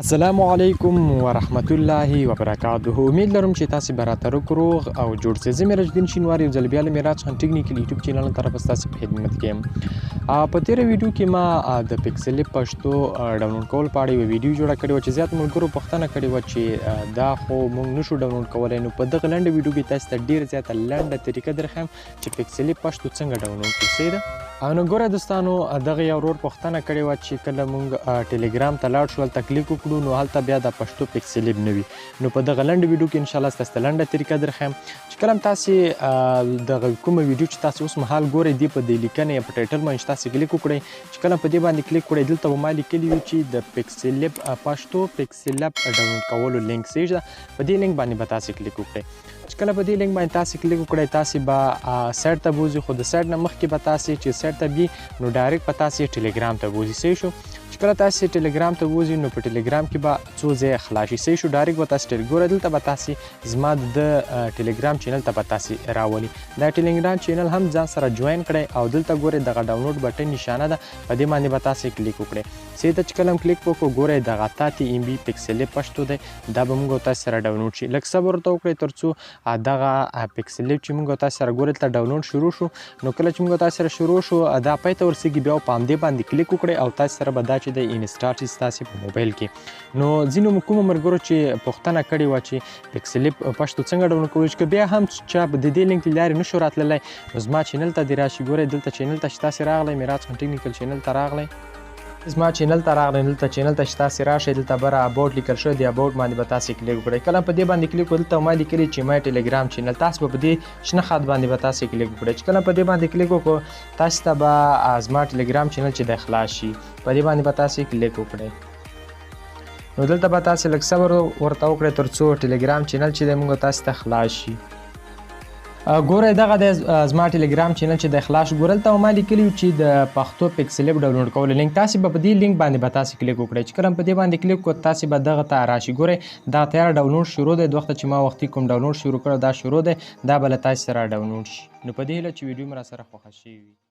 السلام علیکم ورحمت الله وبرکاته. امید لرم چې تاسو به راته روغ او جوړ شئ. زه میراج الدین شینواری یو ځل بیا له میراج خان ټیکنیکل یوټیوب چینل طرف ستاسو په خدمت کې یم. په تېره ویډیو کې ما د پکسلاب پښتو ډاونلوډ کول په اړه یوه ویډیو جوړه کړې وه چې زیات ملګرو پوښتنه کړې وه چې دا خو موږ نشو ډاونلوډ کولی. نو په دغه لنډه ویډیو کې تاسو ته ډېره زیاته لنډه طریقه درښیم چې پکسلاب پښتو څنګه ډاونلوډ کړو. صحیح ده؟ نو ګوره دوستانو، دغه یو ورور پوښتنه کړې وه چې کله موږ ټیلیګرام ته لاړ شو، هلته کلیک وکړو، نو هلته بیا د پښتو پکسلاب نه وي. نو په دغه لنډه ویډیو کې انشاءالله ستاسو ته لنډه طریقه درښیم چې کله هم تاسې دغه کومه ویډیو چې تاسو اوس مهال ګورئ دې په دې لیکنې یا په ټایټل باندې چې تاسې کلیک وکړئ، چې کله په دې باندې کلیک وکړئ، دلته به ما لیکلي وي چې د پکسلاب پښتو پکسلاب ډاونلوډ کولو لینک صحیح ده. په دې لینک باندې به تاسې کلیک وکړئ. چې کله په دې لینک باندې تاسې کلیک وکړئ، تاسې به سایټ ته بوځي، خو د سایټ نه مخکې به تاسې چې سایټ ته بي نو ډایرکټ به تاسې ټیلیګرام ته بوځي. صحیح شو؟ چې کله تاسې ټیلیګرام ته بوځي نو په ټیلیګرام کې به څو ځایه خلاص شي. صحیح شو؟ ډایرکټ به تاسې ګوره دلته به تاسې زما د ټیلیګرام چینل ته به تاسې راولي. دا ټیلیګرام چینل هم ځان سره جوین کړئ او دلته ګورئ دغه ډاونلوډ بټن نشانه ده، په دې باندې به تاسې کلیک وکړئ. صحیح ده؟ چې کله هم کلیک وکړو ګورئ دغه 30 MB پکسلاب پښتو دی، دا به موږ او تاسې سره ډاونلوډ شي. لږ صبر ورته وکړئ تر څو دغه پکسلاب چې موږ او تاسې سره ګورئ دلته ډاونلوډ شروع شو. نو کله چې موږ او تاسې سره شروع شو دا پای ته ورسېږي، بیا په همدې باندې کلیک وکړئ او تاسې سره به دا چې دی انسټال شي ستاسې په موبایل کې. نو ځینو کومو ملګرو چې پوښتنه کړې وه چې پکسلاب پښتو څنګه ډاونلوډ کولی شو، که بیا هم چا د دې لینک له لارې نشو راتللی نو زما چینل ته دې راشي. ګورئ دلته چینل ته چې تاسې راغلی، میراج خان ټیکنیکل چینل ته راغلی، زما چینل ته راغلی، دلته چینل ته چې تاسې راشئ، دلته بره اباوټ لیکل شوی دی، اباوټ باندې به تاسې کلیک وکړئ. کله په دې باندې کلیک وکړئ، دلته ما لیکلي چې مای ټیلیګرام چینل، تاسې به په دې شنه خط باندې به تاسې کلیک وکړئ. چې کله په دې باندې کلیک وکړو، تاسې ته به زما ټیلیګرام چینل چې دی خلاص شي، په دې باندې به تاسې کلیک وکړئ. نو دلته به تاسې لږ صبر ورته وکړئ تر څو ټیلیګرام چینل چې دی موږ تاسې ته خلاص شي. ګورئ دغه دی زما ټیلیګرام چینل چې دی خلاص شو. ګورئ دلته ما لیکلي چې د پښتو پکسلاب ډاونلوډ کولو لینک، تاسې به په دې لینک باندې به تاسې کلیک وکړئ. چې کله په دې باندې کلیک وکړو، تاسې به دغه ته راشي. ګورئ دا تیار ډاونلوډ شروع دی، د وخته چې ما وختي کوم ډاونلوډ شروع کړی دا شروع دی، دا به له تاسې سره ډاونلوډ شي. نو په دې هیله چې ویډیو مې را سره خوښه شوې وي.